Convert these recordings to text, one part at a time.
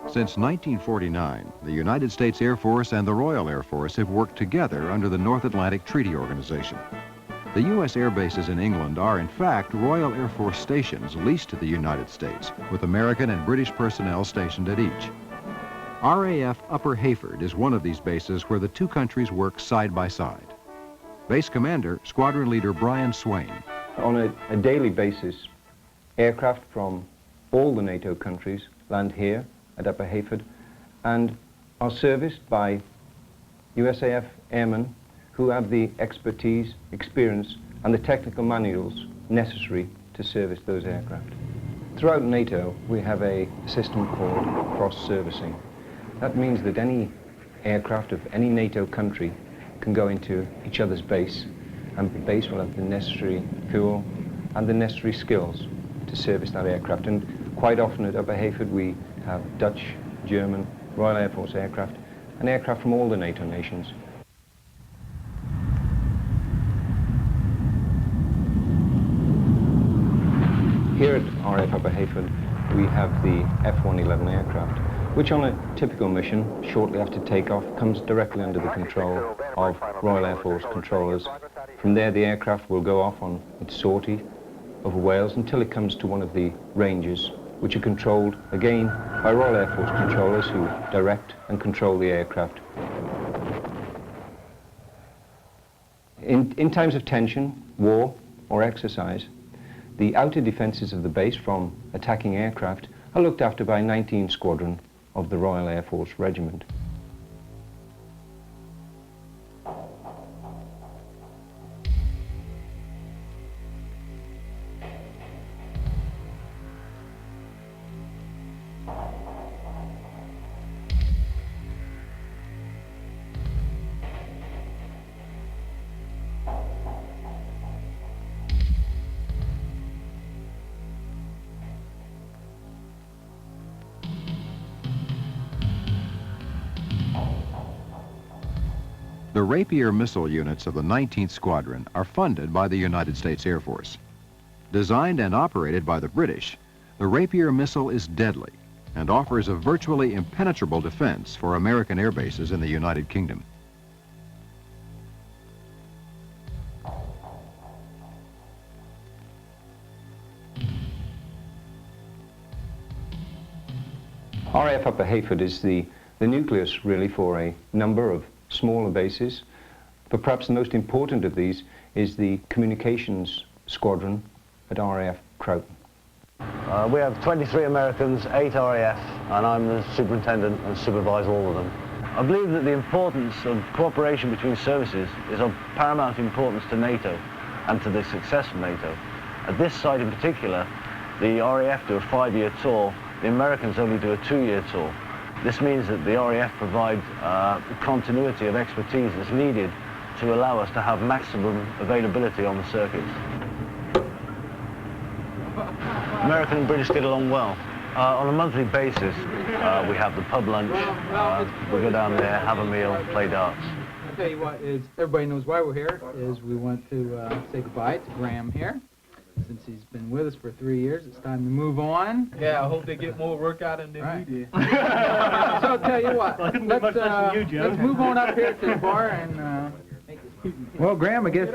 Since 1949, the United States Air Force and the Royal Air Force have worked together under the North Atlantic Treaty Organization. The U.S. air bases in England are, in fact, Royal Air Force stations leased to the United States, with American and British personnel stationed at each. RAF Upper Heyford is one of these bases where the two countries work side by side. Base Commander, Squadron Leader Brian Swayne. On a daily basis, aircraft from all the NATO countries land here at Upper Heyford and are serviced by USAF airmen who have the expertise, experience and the technical manuals necessary to service those aircraft. Throughout NATO we have a system called cross-servicing. That means that any aircraft of any NATO country can go into each other's base, and the base will have the necessary fuel and the necessary skills to service that aircraft. And quite often at Upper Heyford we have Dutch, German, Royal Air Force aircraft, and aircraft from all the NATO nations. Here at RAF Upper Heyford we have the F111 aircraft, which on a typical mission, shortly after takeoff, comes directly under the control of Royal Air Force controllers. From there the aircraft will go off on its sortie over Wales until it comes to one of the ranges, which are controlled again by Royal Air Force controllers who direct and control the aircraft. In times of tension, war or exercise, the outer defences of the base from attacking aircraft are looked after by 19 Squadron of the Royal Air Force Regiment. The Rapier missile units of the 19th Squadron are funded by the United States Air Force. Designed and operated by the British, the Rapier missile is deadly and offers a virtually impenetrable defense for American air bases in the United Kingdom. RAF Upper Heyford is the nucleus really for a number of smaller bases, but perhaps the most important of these is the communications squadron at RAF Troughton. We have 23 Americans, 8 RAF, and I'm the superintendent and supervise all of them. I believe that the importance of cooperation between services is of paramount importance to NATO and to the success of NATO. At this site in particular, the RAF do a 5-year tour, the Americans only do a 2-year tour. This means that the RAF provide continuity of expertise that's needed to allow us to have maximum availability on the circuits. American and British get along well. On a monthly basis, we have the pub lunch, we go down there, have a meal, play darts. I'll tell you what, is everybody knows why we're here, is we want to say goodbye to Graham here. Since he's been with us for 3 years, it's time to move on. Yeah, I hope they get more work out of than we did. So I'll tell you what, let's move on up here to the bar and well, Graham, I guess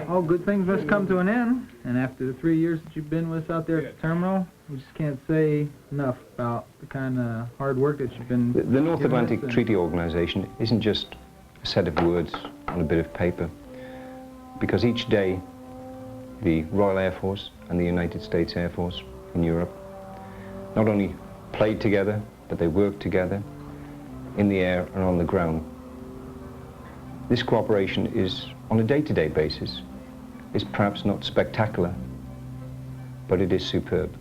all good things must come to an end. And after the 3 years that you've been with us out there at the terminal, we just can't say enough about the kind of hard work that you've been The North Atlantic Treaty Organization isn't just a set of words on a bit of paper, because each day the Royal Air Force and the United States Air Force in Europe not only played together, but they worked together in the air and on the ground. This cooperation is on a day-to-day basis, is perhaps not spectacular, but it is superb.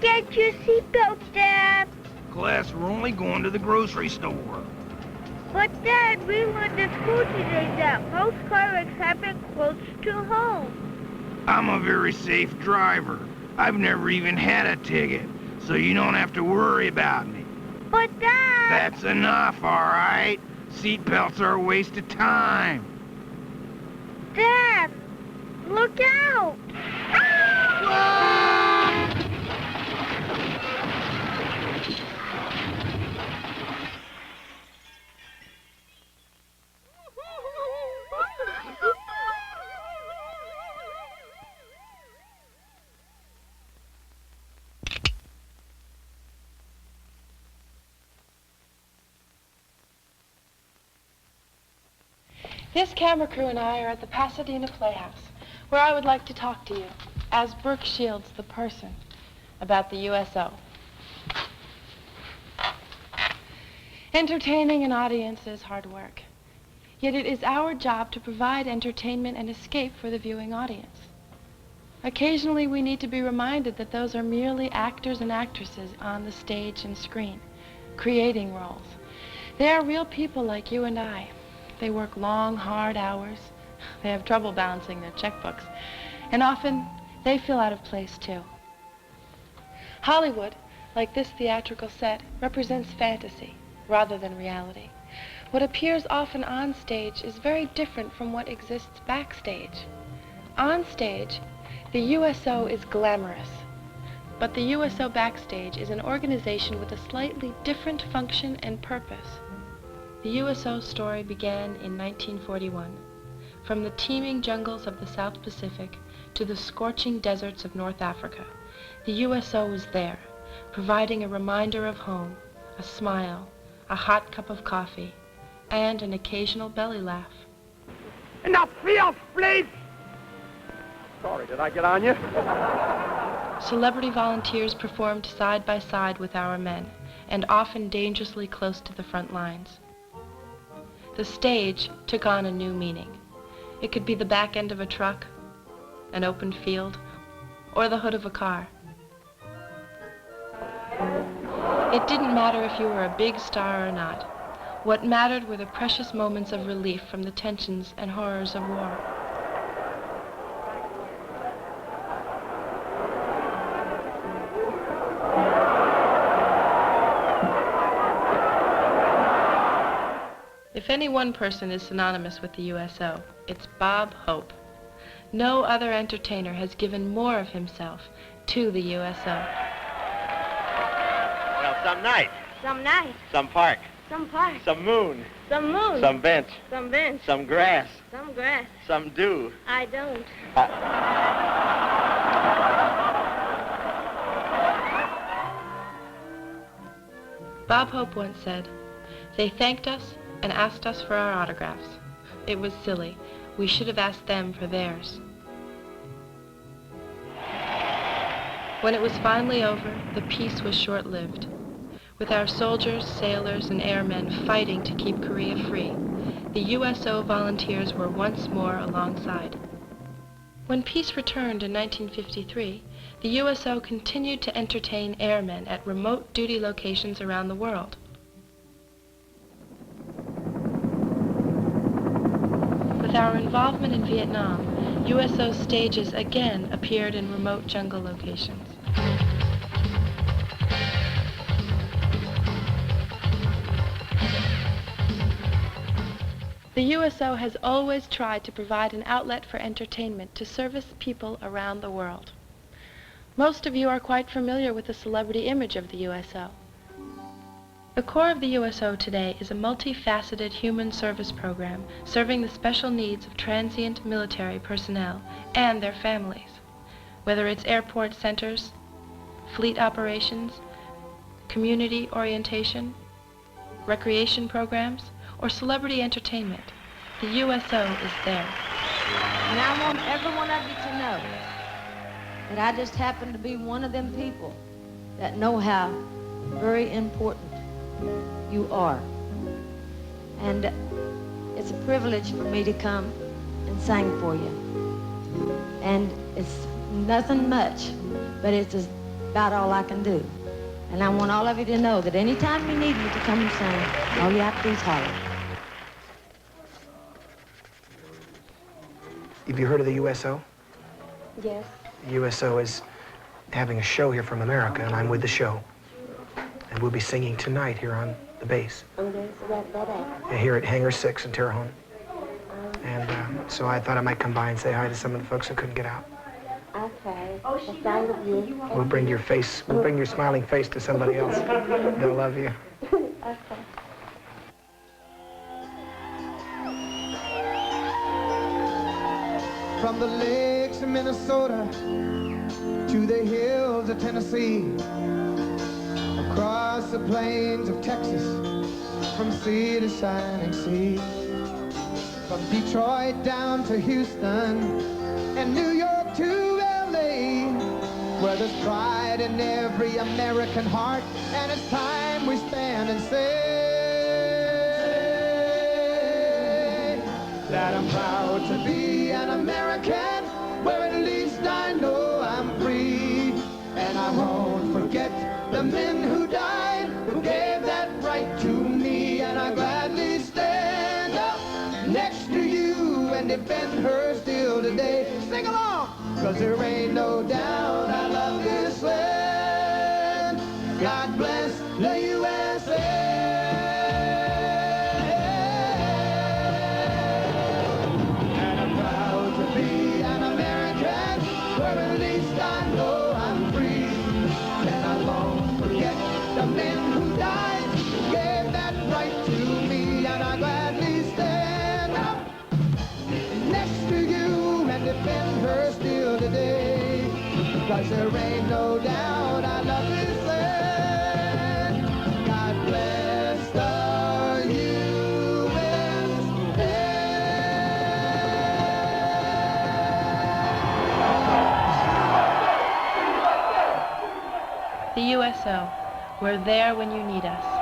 Get your seatbelt, Dad. Class, we're only going to the grocery store. But, Dad, we learned at school today that most car wrecks happen close to home. I'm a very safe driver. I've never even had a ticket, so you don't have to worry about me. But, Dad... That's enough, all right? Seatbelts are a waste of time. Dad, look out! This camera crew and I are at the Pasadena Playhouse, where I would like to talk to you, as Brooke Shields, the person, about the USO. Entertaining an audience is hard work, yet it is our job to provide entertainment and escape for the viewing audience. Occasionally, we need to be reminded that those are merely actors and actresses on the stage and screen, creating roles. They are real people like you and I. They work long, hard hours. They have trouble balancing their checkbooks. And often, they feel out of place, too. Hollywood, like this theatrical set, represents fantasy rather than reality. What appears often on stage is very different from what exists backstage. On stage, the USO is glamorous. But the USO backstage is an organization with a slightly different function and purpose. The USO story began in 1941. From the teeming jungles of the South Pacific to the scorching deserts of North Africa, the USO was there, providing a reminder of home, a smile, a hot cup of coffee, and an occasional belly laugh. Enough, please! Sorry, did I get on you? Celebrity volunteers performed side by side with our men, and often dangerously close to the front lines. The stage took on a new meaning. It could be the back end of a truck, an open field, or the hood of a car. It didn't matter if you were a big star or not. What mattered were the precious moments of relief from the tensions and horrors of war. If any one person is synonymous with the USO, it's Bob Hope. No other entertainer has given more of himself to the USO. Well, some night. Some night. Some park. Some park. Some moon. Some moon. Some bench. Some bench. Some grass. Some grass. Some dew. I don't. Bob Hope once said, "They thanked us and asked us for our autographs. It was silly. We should have asked them for theirs." When it was finally over, the peace was short-lived. With our soldiers, sailors, and airmen fighting to keep Korea free, the USO volunteers were once more alongside. When peace returned in 1953, the USO continued to entertain airmen at remote duty locations around the world. With our involvement in Vietnam, USO stages again appeared in remote jungle locations. The USO has always tried to provide an outlet for entertainment to service people around the world. Most of you are quite familiar with the celebrity image of the USO. The core of the USO today is a multifaceted human service program serving the special needs of transient military personnel and their families. Whether it's airport centers, fleet operations, community orientation, recreation programs, or celebrity entertainment, the USO is there. And I want every one of you to know that I just happen to be one of them people that know how very important you are. And it's a privilege for me to come and sing for you. And it's nothing much, but it's about all I can do. And I want all of you to know that anytime you need me to come and sing, all you have to do is holler. Have you heard of the USO? Yes. The USO is having a show here from America, and I'm with the show. And we'll be singing tonight here on the base. Okay, so that up. Here at Hangar 6 in Terre Haute. And so I thought I might come by and say hi to some of the folks who couldn't get out. Okay. That's kind of you. We'll bring your face, we'll bring your smiling face to somebody else. They'll love you. Okay. From the lakes of Minnesota to the hills of Tennessee, across the plains of Texas, from sea to shining sea, from Detroit down to Houston and New York to LA, where there's pride in every American heart, and it's time we stand and say that I'm proud to be an American, where at least I know I'm free. And I won't forget the men who died, who gave that right to me. And I gladly stand up next to you and defend her still today. Sing along! 'Cause there ain't no doubt I love this land. God bless the USA. The men who died gave that right to me, and I gladly stand up next to you and defend her still today. 'Cause there ain't no doubt I love this land. God bless the USA. The USO. We're there when you need us.